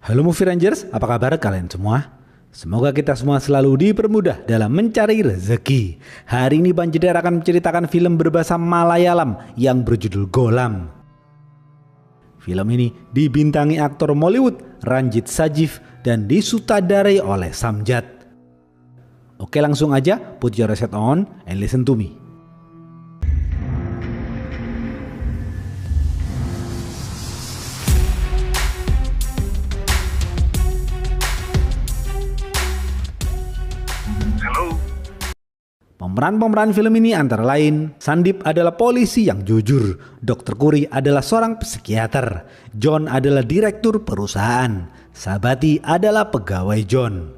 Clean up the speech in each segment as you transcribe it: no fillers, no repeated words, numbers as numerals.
Halo Movie Rangers, apa kabar kalian semua? Semoga kita semua selalu dipermudah dalam mencari rezeki. Hari ini Bang Jedar akan menceritakan film berbahasa Malayalam yang berjudul Golam. Film ini dibintangi aktor Mollywood Ranjit Sajif dan disutradarai oleh Samjat. Oke, langsung aja put your headset on and listen to me. Pemeran-pemeran film ini antara lain, Sandip adalah polisi yang jujur, Dr. Kuri adalah seorang psikiater, John adalah direktur perusahaan, Sabati adalah pegawai John.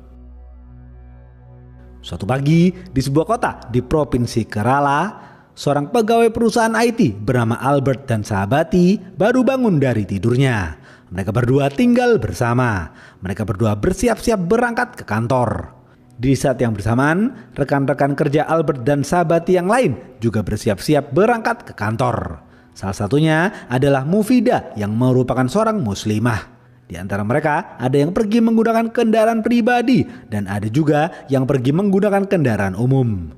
Suatu pagi di sebuah kota di provinsi Kerala, seorang pegawai perusahaan IT bernama Albert dan Sabati baru bangun dari tidurnya. Mereka berdua tinggal bersama, mereka berdua bersiap-siap berangkat ke kantor. Di saat yang bersamaan, rekan-rekan kerja Albert dan Sabati yang lain juga bersiap-siap berangkat ke kantor. Salah satunya adalah Mufida yang merupakan seorang muslimah. Di antara mereka ada yang pergi menggunakan kendaraan pribadi dan ada juga yang pergi menggunakan kendaraan umum.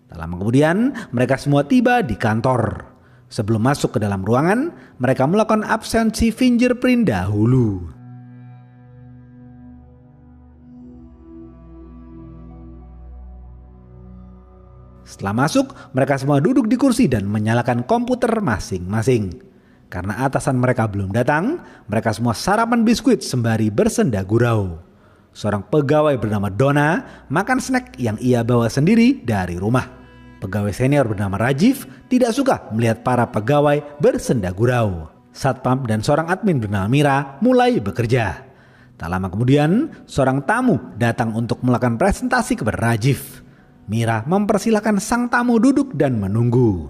Tak lama kemudian, mereka semua tiba di kantor. Sebelum masuk ke dalam ruangan, mereka melakukan absensi fingerprint dahulu. Setelah masuk, mereka semua duduk di kursi dan menyalakan komputer masing-masing. Karena atasan mereka belum datang, mereka semua sarapan biskuit sembari bersenda gurau. Seorang pegawai bernama Donna makan snack yang ia bawa sendiri dari rumah. Pegawai senior bernama Rajiv tidak suka melihat para pegawai bersenda gurau. Satpam dan seorang admin bernama Mira mulai bekerja. Tak lama kemudian, seorang tamu datang untuk melakukan presentasi kepada Rajiv. Mira mempersilahkan sang tamu duduk dan menunggu.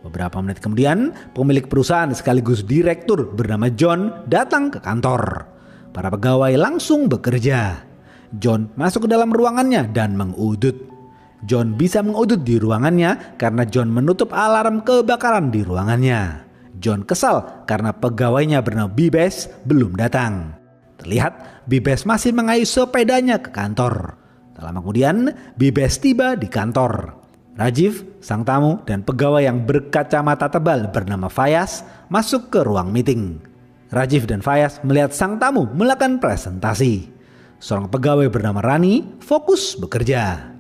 Beberapa menit kemudian, pemilik perusahaan sekaligus direktur bernama John datang ke kantor. Para pegawai langsung bekerja. John masuk ke dalam ruangannya dan mengudut. John bisa mengudut di ruangannya karena John menutup alarm kebakaran di ruangannya. John kesal karena pegawainya bernama Bibes belum datang. Terlihat Bibes masih mengayuh sepedanya ke kantor. Tak lama kemudian, Bibes tiba di kantor. Rajiv, sang tamu, dan pegawai yang berkacamata tebal bernama Fayas masuk ke ruang meeting. Rajiv dan Fayas melihat sang tamu melakukan presentasi. Seorang pegawai bernama Rani fokus bekerja.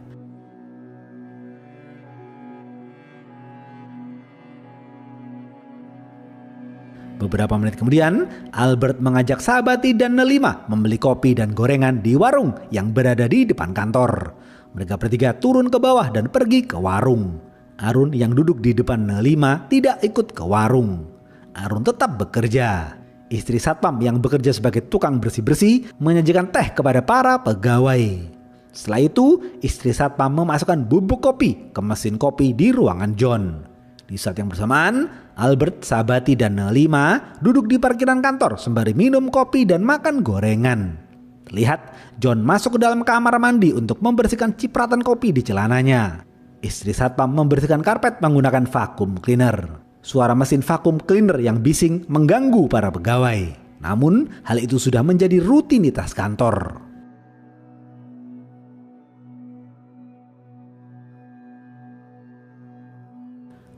Beberapa menit kemudian, Albert mengajak Sabati dan Nelima membeli kopi dan gorengan di warung yang berada di depan kantor. Mereka bertiga turun ke bawah dan pergi ke warung. Arun yang duduk di depan Nelima tidak ikut ke warung. Arun tetap bekerja. Istri Satpam yang bekerja sebagai tukang bersih-bersih menyajikan teh kepada para pegawai. Setelah itu, istri Satpam memasukkan bubuk kopi ke mesin kopi di ruangan John. Di saat yang bersamaan, Albert, Sabati, dan Nelima duduk di parkiran kantor sembari minum kopi dan makan gorengan. Terlihat John masuk ke dalam kamar mandi untuk membersihkan cipratan kopi di celananya. Istri Satpam membersihkan karpet menggunakan vacuum cleaner. Suara mesin vacuum cleaner yang bising mengganggu para pegawai. Namun hal itu sudah menjadi rutinitas kantor.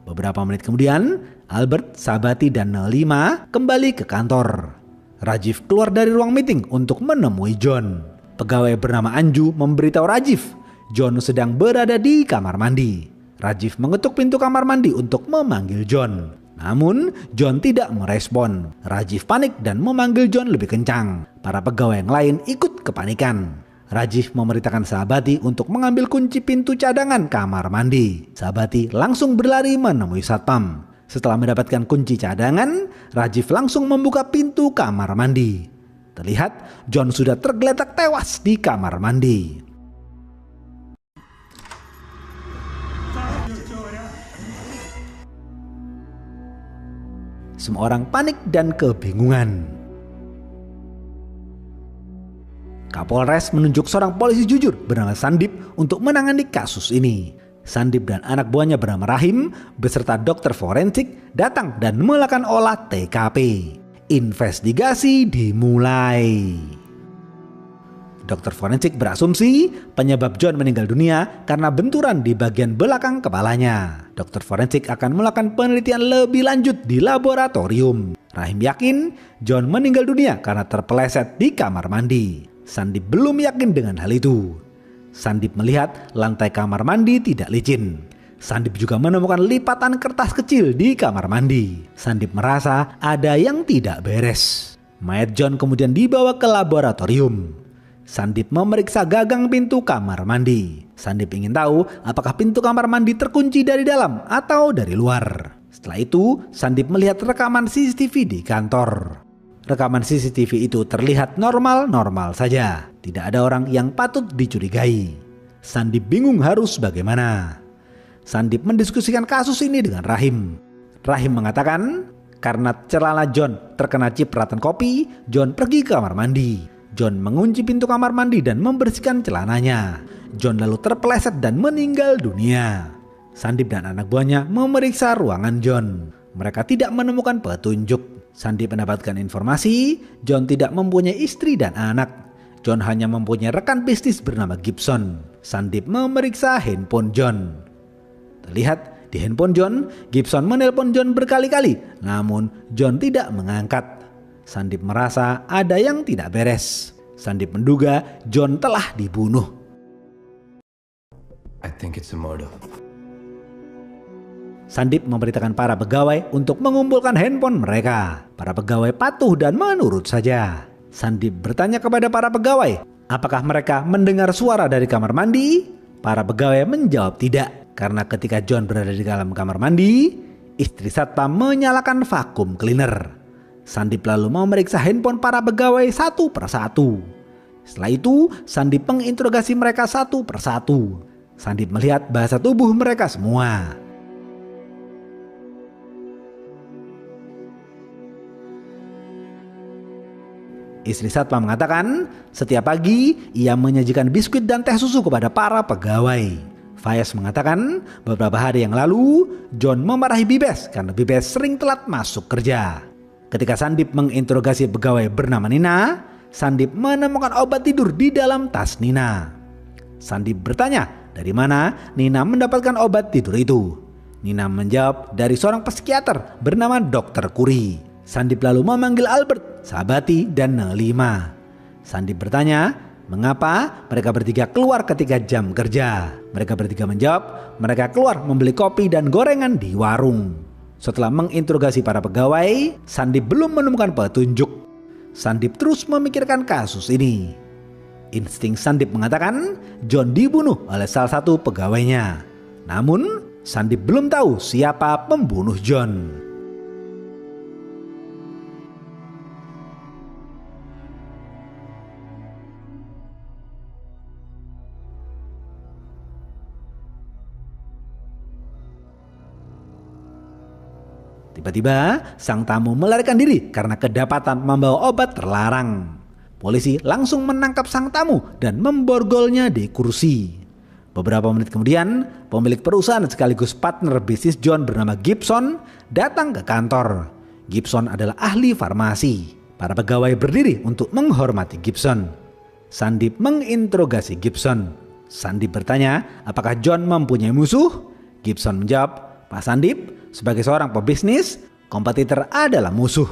Beberapa menit kemudian, Albert, Sabati, dan Nelima kembali ke kantor. Rajiv keluar dari ruang meeting untuk menemui John. Pegawai bernama Anju memberitahu Rajiv, John sedang berada di kamar mandi. Rajiv mengetuk pintu kamar mandi untuk memanggil John. Namun, John tidak merespon. Rajiv panik dan memanggil John lebih kencang. Para pegawai yang lain ikut kepanikan. Rajiv memerintahkan Sabati untuk mengambil kunci pintu cadangan kamar mandi. Sabati langsung berlari menemui Satpam. Setelah mendapatkan kunci cadangan, Rajiv langsung membuka pintu kamar mandi. Terlihat John sudah tergeletak tewas di kamar mandi. Semua orang panik dan kebingungan. Kapolres menunjuk seorang polisi jujur bernama Sandip untuk menangani kasus ini. Sandip dan anak buahnya bernama Rahim beserta dokter forensik datang dan melakukan olah TKP. investigasi dimulai. Dokter forensik berasumsi penyebab John meninggal dunia karena benturan di bagian belakang kepalanya. Dokter forensik akan melakukan penelitian lebih lanjut di laboratorium. Rahim yakin John meninggal dunia karena terpeleset di kamar mandi. Sandip belum yakin dengan hal itu. Sandip melihat lantai kamar mandi tidak licin. Sandip juga menemukan lipatan kertas kecil di kamar mandi. Sandip merasa ada yang tidak beres. Mayat John kemudian dibawa ke laboratorium. Sandip memeriksa gagang pintu kamar mandi. Sandip ingin tahu apakah pintu kamar mandi terkunci dari dalam atau dari luar. Setelah itu, Sandip melihat rekaman CCTV di kantor. Rekaman CCTV itu terlihat normal-normal saja. Tidak ada orang yang patut dicurigai. Sandip bingung harus bagaimana. Sandip mendiskusikan kasus ini dengan Rahim. Rahim mengatakan karena celana John terkena cipratan kopi, John pergi ke kamar mandi. John mengunci pintu kamar mandi dan membersihkan celananya. John lalu terpeleset dan meninggal dunia. Sandip dan anak buahnya memeriksa ruangan John. Mereka tidak menemukan petunjuk. Sandip mendapatkan informasi John tidak mempunyai istri dan anak. John hanya mempunyai rekan bisnis bernama Gibson. Sandip memeriksa handphone John. Terlihat di handphone John, Gibson menelpon John berkali-kali, namun John tidak mengangkat. Sandip merasa ada yang tidak beres. Sandip menduga John telah dibunuh. I think it's a murder. Sandip memberitakan para pegawai untuk mengumpulkan handphone mereka. Para pegawai patuh dan menurut saja. Sandip bertanya kepada para pegawai, apakah mereka mendengar suara dari kamar mandi? Para pegawai menjawab tidak, karena ketika John berada di dalam kamar mandi, istri satpam menyalakan vakum cleaner. Sandip lalu memeriksa handphone para pegawai satu persatu. Setelah itu, Sandip menginterogasi mereka satu persatu. Sandip melihat bahasa tubuh mereka semua. Istri satpam mengatakan setiap pagi ia menyajikan biskuit dan teh susu kepada para pegawai. Fayez mengatakan beberapa hari yang lalu John memarahi Bibes karena Bibes sering telat masuk kerja. Ketika Sandip menginterogasi pegawai bernama Nina, Sandip menemukan obat tidur di dalam tas Nina. Sandip bertanya dari mana Nina mendapatkan obat tidur itu. Nina menjawab dari seorang psikiater bernama Dr. Kuri. Sandip lalu memanggil Albert, Sabati, dan Nelima. Sandip bertanya mengapa mereka bertiga keluar ketika jam kerja. Mereka bertiga menjawab mereka keluar membeli kopi dan gorengan di warung. Setelah menginterogasi para pegawai, Sandip belum menemukan petunjuk. Sandip terus memikirkan kasus ini. Insting Sandip mengatakan John dibunuh oleh salah satu pegawainya. Namun, Sandip belum tahu siapa pembunuh John. Tiba-tiba sang tamu melarikan diri karena kedapatan membawa obat terlarang. Polisi langsung menangkap sang tamu dan memborgolnya di kursi. Beberapa menit kemudian, pemilik perusahaan sekaligus partner bisnis John bernama Gibson datang ke kantor. Gibson adalah ahli farmasi. Para pegawai berdiri untuk menghormati Gibson. Sandip menginterogasi Gibson. Sandip bertanya apakah John mempunyai musuh? Gibson menjawab, Pak Sandip, sebagai seorang pebisnis, kompetitor adalah musuh.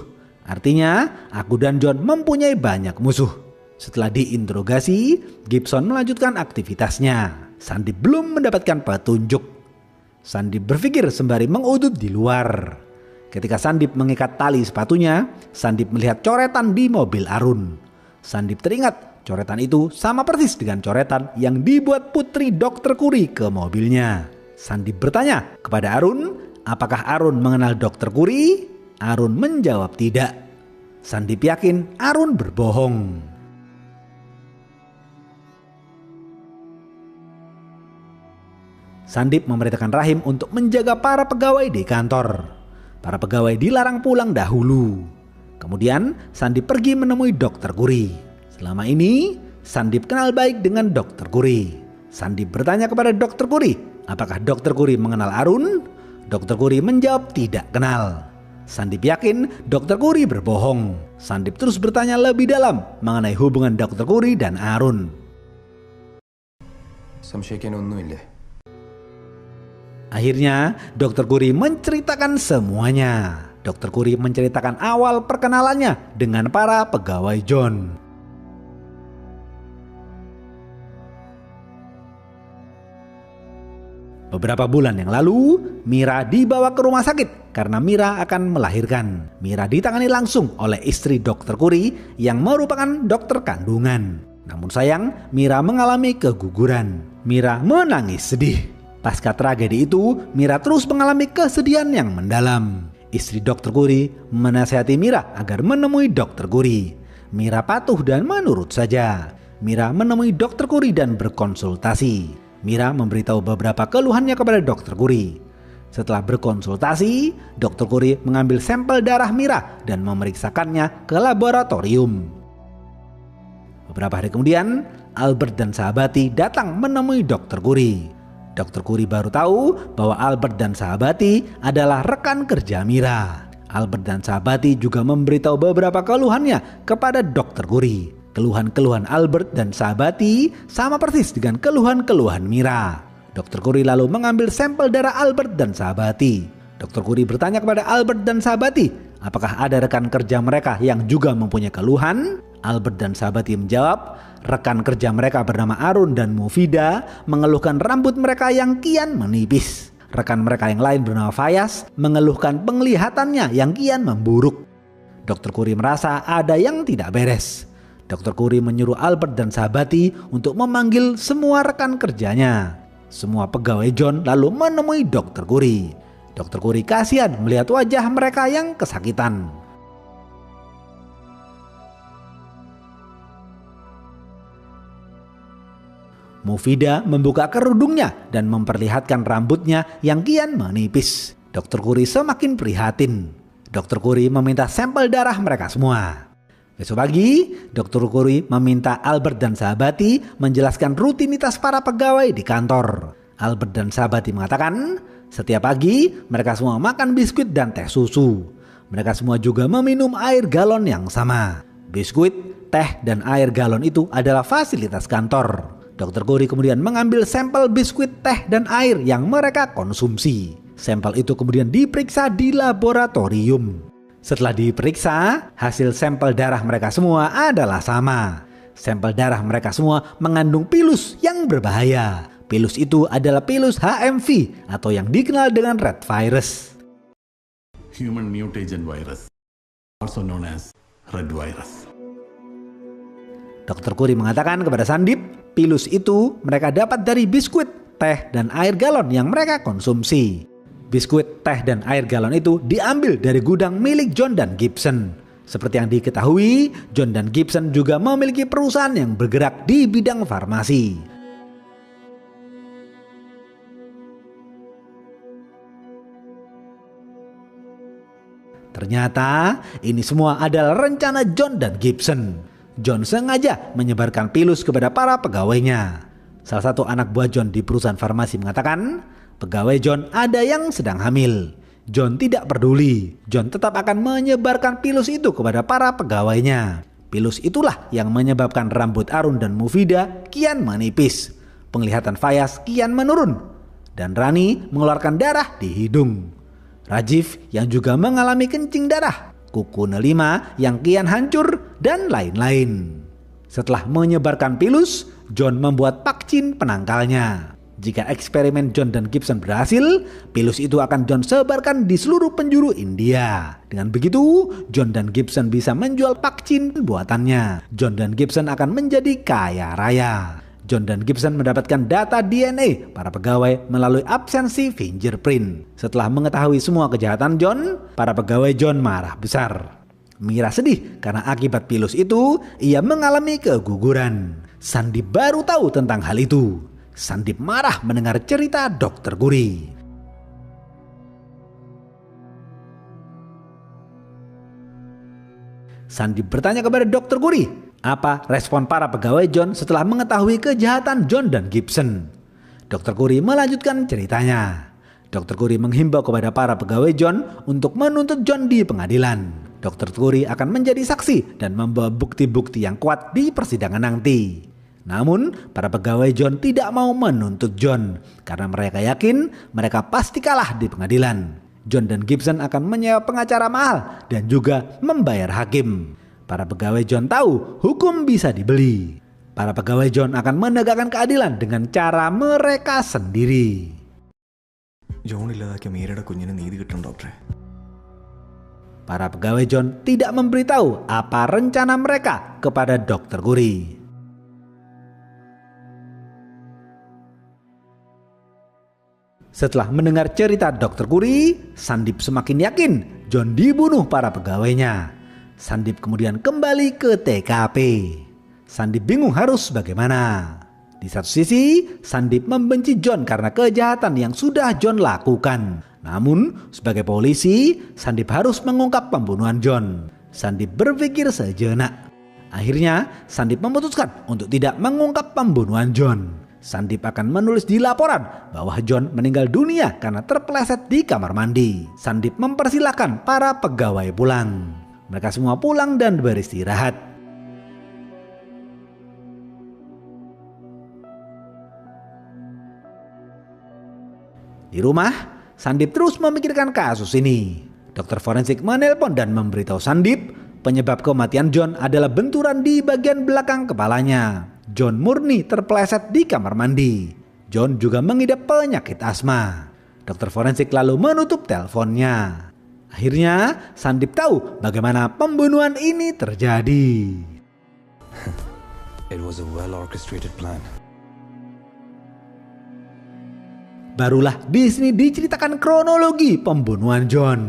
Artinya, aku dan John mempunyai banyak musuh. Setelah diinterogasi, Gibson melanjutkan aktivitasnya. Sandip belum mendapatkan petunjuk. Sandip berpikir sembari mengudut di luar. Ketika Sandip mengikat tali sepatunya, Sandip melihat coretan di mobil Arun. Sandip teringat coretan itu sama persis dengan coretan yang dibuat putri Dr. Kuri ke mobilnya. Sandip bertanya kepada Arun, apakah Arun mengenal Dr. Kuri? Arun menjawab tidak. Sandip yakin Arun berbohong. Sandip memerintahkan Rahim untuk menjaga para pegawai di kantor. Para pegawai dilarang pulang dahulu. Kemudian Sandip pergi menemui Dr. Kuri. Selama ini Sandip kenal baik dengan Dr. Kuri. Sandip bertanya kepada Dr. Kuri, apakah Dr. Kuri mengenal Arun? Dr. Kuri menjawab tidak kenal. Sandip yakin Dr. Kuri berbohong. Sandip terus bertanya lebih dalam mengenai hubungan Dr. Kuri dan Arun. Akhirnya Dr. Kuri menceritakan semuanya. Dr. Kuri menceritakan awal perkenalannya dengan para pegawai John. Beberapa bulan yang lalu, Mira dibawa ke rumah sakit karena Mira akan melahirkan. Mira ditangani langsung oleh istri Dr. Kuri yang merupakan dokter kandungan. Namun sayang, Mira mengalami keguguran. Mira menangis sedih. Pasca tragedi itu, Mira terus mengalami kesedihan yang mendalam. Istri Dr. Kuri menasihati Mira agar menemui Dr. Kuri. Mira patuh dan menurut saja. Mira menemui Dr. Kuri dan berkonsultasi. Mira memberitahu beberapa keluhannya kepada Dr. Kuri. Setelah berkonsultasi, Dr. Kuri mengambil sampel darah Mira dan memeriksakannya ke laboratorium. Beberapa hari kemudian, Albert dan Sahabati datang menemui Dr. Kuri. Dr. Kuri baru tahu bahwa Albert dan Sahabati adalah rekan kerja Mira. Albert dan Sahabati juga memberitahu beberapa keluhannya kepada Dr. Kuri. Keluhan-keluhan Albert dan Sahabati sama persis dengan keluhan-keluhan Mira. Dr. Kuri lalu mengambil sampel darah Albert dan Sahabati. Dr. Kuri bertanya kepada Albert dan Sahabati, apakah ada rekan kerja mereka yang juga mempunyai keluhan? Albert dan Sahabati menjawab, rekan kerja mereka bernama Arun dan Mufida mengeluhkan rambut mereka yang kian menipis. Rekan mereka yang lain bernama Fayas mengeluhkan penglihatannya yang kian memburuk. Dr. Kuri merasa ada yang tidak beres. Dr. Kuri menyuruh Albert dan Sahabati untuk memanggil semua rekan kerjanya. Semua pegawai John lalu menemui Dr. Kuri. Dr. Kuri kasihan melihat wajah mereka yang kesakitan. Mufida membuka kerudungnya dan memperlihatkan rambutnya yang kian menipis. Dr. Kuri semakin prihatin. Dr. Kuri meminta sampel darah mereka semua. Besok pagi, Dr. Kuri meminta Albert dan Sahabati menjelaskan rutinitas para pegawai di kantor. Albert dan Sahabati mengatakan, setiap pagi mereka semua makan biskuit dan teh susu. Mereka semua juga meminum air galon yang sama. Biskuit, teh, dan air galon itu adalah fasilitas kantor. Dr. Kuri kemudian mengambil sampel biskuit, teh, dan air yang mereka konsumsi. Sampel itu kemudian diperiksa di laboratorium. Setelah diperiksa, hasil sampel darah mereka semua adalah sama. Sampel darah mereka semua mengandung pilus yang berbahaya. Pilus itu adalah pilus HMV atau yang dikenal dengan red virus. Human mutagen virus, also known as red virus. Dr. Kuri mengatakan kepada Sandip, pilus itu mereka dapat dari biskuit, teh, dan air galon yang mereka konsumsi. Biskuit, teh, dan air galon itu diambil dari gudang milik John dan Gibson. Seperti yang diketahui, John dan Gibson juga memiliki perusahaan yang bergerak di bidang farmasi. Ternyata ini semua adalah rencana John dan Gibson. John sengaja menyebarkan pilus kepada para pegawainya. Salah satu anak buah John di perusahaan farmasi mengatakan, pegawai John ada yang sedang hamil. John tidak peduli. John tetap akan menyebarkan pilus itu kepada para pegawainya. Pilus itulah yang menyebabkan rambut Arun dan Mufida kian menipis. Penglihatan Fayas kian menurun. Dan Rani mengeluarkan darah di hidung. Rajiv yang juga mengalami kencing darah. Kuku Nelima yang kian hancur dan lain-lain. Setelah menyebarkan pilus, John membuat vaksin penangkalnya. Jika eksperimen John dan Gibson berhasil, pilus itu akan John sebarkan di seluruh penjuru India. Dengan begitu, John dan Gibson bisa menjual vaksin buatannya. John dan Gibson akan menjadi kaya raya. John dan Gibson mendapatkan data DNA para pegawai melalui absensi fingerprint. Setelah mengetahui semua kejahatan John, para pegawai John marah besar. Mira sedih karena akibat pilus itu, ia mengalami keguguran. Sandip baru tahu tentang hal itu. Sandip marah mendengar cerita Dr. Kuri. Sandip bertanya kepada Dr. Kuri, apa respon para pegawai John setelah mengetahui kejahatan John dan Gibson? Dr. Kuri melanjutkan ceritanya. Dr. Curry menghimbau kepada para pegawai John untuk menuntut John di pengadilan. Dr. Curry akan menjadi saksi dan membawa bukti-bukti yang kuat di persidangan nanti. Namun, para pegawai John tidak mau menuntut John karena mereka yakin mereka pasti kalah di pengadilan. John dan Gibson akan menyewa pengacara mahal dan juga membayar hakim. Para pegawai John tahu hukum bisa dibeli. Para pegawai John akan menegakkan keadilan dengan cara mereka sendiri. Para pegawai John tidak memberitahu apa rencana mereka kepada Dr. Curry. Setelah mendengar cerita Dr. Curry, Sandip semakin yakin John dibunuh para pegawainya. Sandip kemudian kembali ke TKP. Sandip bingung harus bagaimana. Di satu sisi, Sandip membenci John karena kejahatan yang sudah John lakukan. Namun, sebagai polisi, Sandip harus mengungkap pembunuhan John. Sandip berpikir sejenak. Akhirnya, Sandip memutuskan untuk tidak mengungkap pembunuhan John. Sandip akan menulis di laporan bahwa John meninggal dunia karena terpeleset di kamar mandi. Sandip mempersilahkan para pegawai pulang. Mereka semua pulang dan beristirahat. Di rumah, Sandip terus memikirkan kasus ini. Dokter forensik menelpon dan memberitahu Sandip penyebab kematian John adalah benturan di bagian belakang kepalanya. John murni terpeleset di kamar mandi. John juga mengidap penyakit asma. Dokter forensik lalu menutup teleponnya. Akhirnya, Sandip tahu bagaimana pembunuhan ini terjadi. It was a well-orchestrated plan. Barulah di sini diceritakan kronologi pembunuhan John.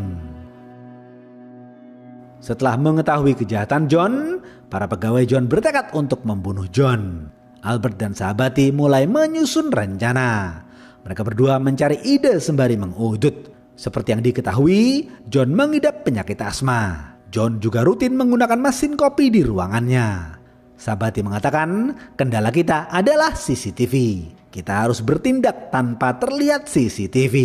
Setelah mengetahui kejahatan John, para pegawai John bertekad untuk membunuh John. Albert dan sahabati mulai menyusun rencana. Mereka berdua mencari ide sembari mengudut. Seperti yang diketahui, John mengidap penyakit asma. John juga rutin menggunakan mesin kopi di ruangannya. Sahabati mengatakan, kendala kita adalah CCTV. Kita harus bertindak tanpa terlihat CCTV.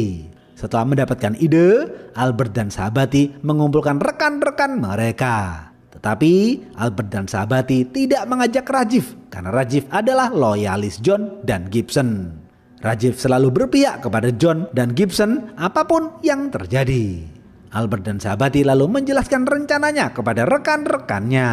Setelah mendapatkan ide, Albert dan sahabati mengumpulkan rekan-rekan mereka. Tetapi Albert dan sahabati tidak mengajak Rajiv karena Rajiv adalah loyalis John dan Gibson. Rajiv selalu berpihak kepada John dan Gibson apapun yang terjadi. Albert dan sahabati lalu menjelaskan rencananya kepada rekan-rekannya.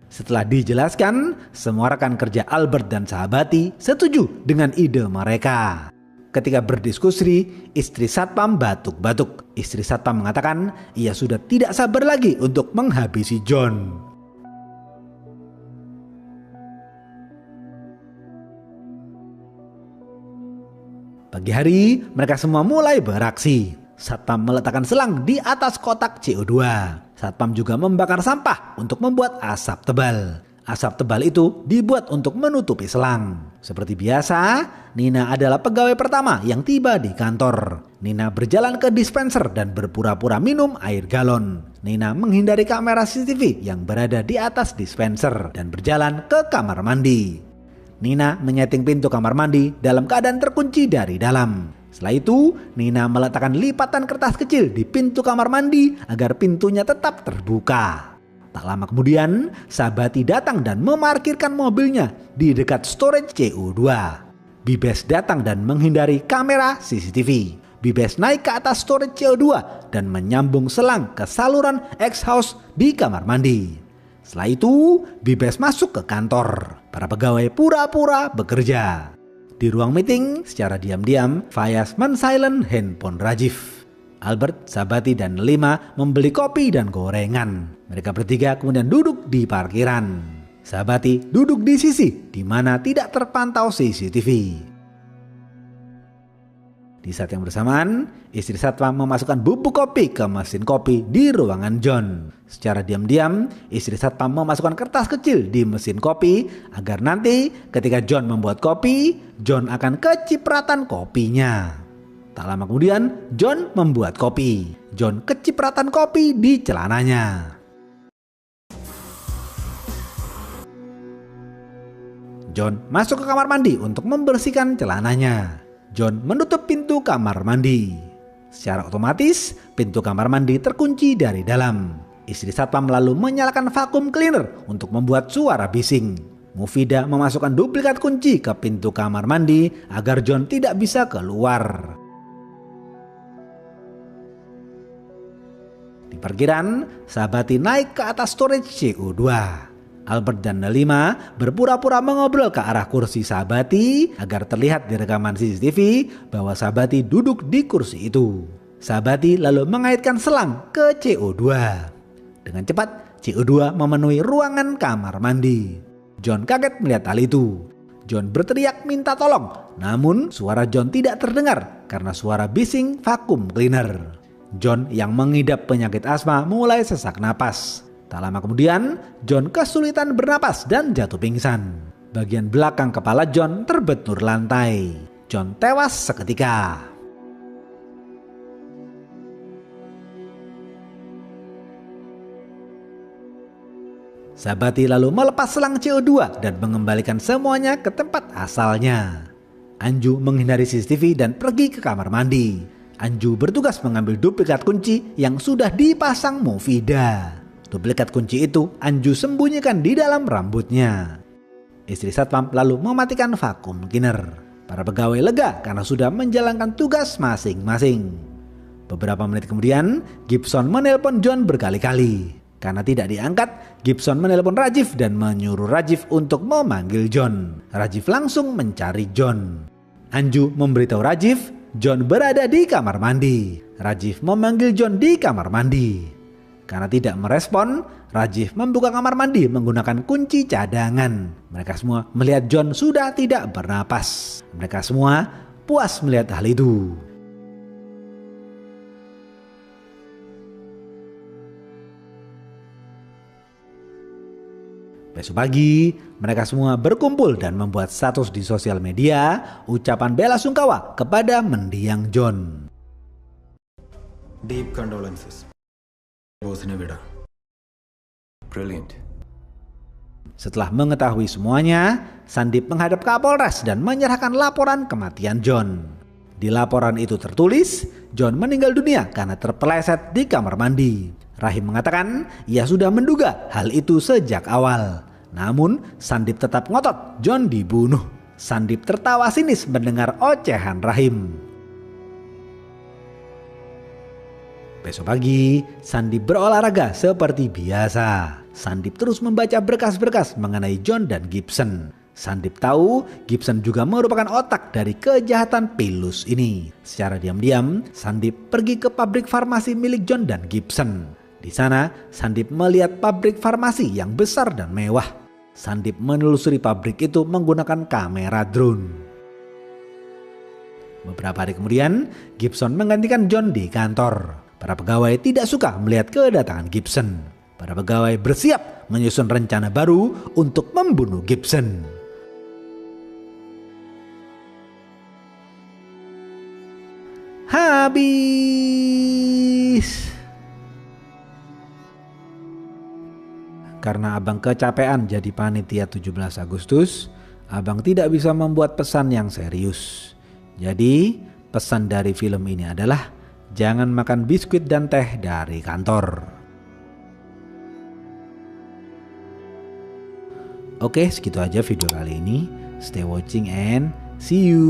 Setelah dijelaskan, semua rekan kerja Albert dan sahabati setuju dengan ide mereka. Ketika berdiskusi, istri Satpam batuk-batuk. Istri Satpam mengatakan ia sudah tidak sabar lagi untuk menghabisi John. Pagi hari, mereka semua mulai beraksi. Satpam meletakkan selang di atas kotak CO2. Satpam juga membakar sampah untuk membuat asap tebal. Asap tebal itu dibuat untuk menutupi selang. Seperti biasa, Nina adalah pegawai pertama yang tiba di kantor. Nina berjalan ke dispenser dan berpura-pura minum air galon. Nina menghindari kamera CCTV yang berada di atas dispenser dan berjalan ke kamar mandi. Nina menyeting pintu kamar mandi dalam keadaan terkunci dari dalam. Setelah itu, Nina meletakkan lipatan kertas kecil di pintu kamar mandi agar pintunya tetap terbuka. Tak lama kemudian, sahabati datang dan memarkirkan mobilnya di dekat storage CO2. Bibes datang dan menghindari kamera CCTV. Bibes naik ke atas storage CO2 dan menyambung selang ke saluran exhaust di kamar mandi. Setelah itu, Bibes masuk ke kantor. Para pegawai pura-pura bekerja. Di ruang meeting, secara diam-diam, Fayaz men-silent handphone Rajiv. Albert, Sahabati, dan Lima membeli kopi dan gorengan. Mereka bertiga kemudian duduk di parkiran. Sahabati duduk di sisi di mana tidak terpantau CCTV. Di saat yang bersamaan, istri Satpam memasukkan bubuk kopi ke mesin kopi di ruangan John. Secara diam-diam, istri Satpam memasukkan kertas kecil di mesin kopi agar nanti ketika John membuat kopi, John akan kecipratan kopinya. Tak lama kemudian, John membuat kopi. John kecipratan kopi di celananya. John masuk ke kamar mandi untuk membersihkan celananya. John menutup pintu kamar mandi. Secara otomatis, pintu kamar mandi terkunci dari dalam. Istri satpam lalu menyalakan vakum cleaner untuk membuat suara bising. Mufida memasukkan duplikat kunci ke pintu kamar mandi agar John tidak bisa keluar. Di parkiran, Sabati naik ke atas storage CO2. Albert dan Nelima berpura-pura mengobrol ke arah kursi Sabati agar terlihat di rekaman CCTV bahwa Sabati duduk di kursi itu. Sabati lalu mengaitkan selang ke CO2. Dengan cepat, CO2 memenuhi ruangan kamar mandi. John kaget melihat hal itu. John berteriak minta tolong, namun suara John tidak terdengar karena suara bising vakum cleaner. John yang mengidap penyakit asma mulai sesak napas. Tak lama kemudian, John kesulitan bernapas dan jatuh pingsan. Bagian belakang kepala John terbentur lantai. John tewas seketika. Sabati lalu melepas selang CO2 dan mengembalikan semuanya ke tempat asalnya. Anju menghindari CCTV dan pergi ke kamar mandi. Anju bertugas mengambil duplikat kunci yang sudah dipasang Mufida. Duplikat kunci itu Anju sembunyikan di dalam rambutnya. Istri satpam lalu mematikan vakum cleaner. Para pegawai lega karena sudah menjalankan tugas masing-masing. Beberapa menit kemudian, Gibson menelpon John berkali-kali. Karena tidak diangkat, Gibson menelpon Rajiv dan menyuruh Rajiv untuk memanggil John. Rajiv langsung mencari John. Anju memberitahu Rajiv, John berada di kamar mandi. Rajiv memanggil John di kamar mandi. Karena tidak merespon, Rajiv membuka kamar mandi menggunakan kunci cadangan. Mereka semua melihat John sudah tidak bernapas. Mereka semua puas melihat hal itu. Besok pagi, mereka semua berkumpul dan membuat status di sosial media ucapan bela sungkawa kepada mendiang John. Deep condolences. Brilliant. Setelah mengetahui semuanya, Sandip menghadap Kapolres dan menyerahkan laporan kematian John. Di laporan itu tertulis, John meninggal dunia karena terpeleset di kamar mandi. Rahim mengatakan ia sudah menduga hal itu sejak awal. Namun Sandip tetap ngotot John dibunuh. Sandip tertawa sinis mendengar ocehan Rahim. Besok pagi, Sandip berolahraga seperti biasa. Sandip terus membaca berkas-berkas mengenai John dan Gibson. Sandip tahu Gibson juga merupakan otak dari kejahatan Pilus ini. Secara diam-diam, Sandip pergi ke pabrik farmasi milik John dan Gibson. Di sana, Sandip melihat pabrik farmasi yang besar dan mewah. Sandip menelusuri pabrik itu menggunakan kamera drone. Beberapa hari kemudian, Gibson menggantikan John di kantor. Para pegawai tidak suka melihat kedatangan Gibson. Para pegawai bersiap menyusun rencana baru untuk membunuh Gibson. Habis. Karena abang kecapean jadi panitia 17 Agustus, abang tidak bisa membuat pesan yang serius. Jadi, pesan dari film ini adalah jangan makan biskuit dan teh dari kantor. Oke, segitu aja video kali ini. Stay watching and see you.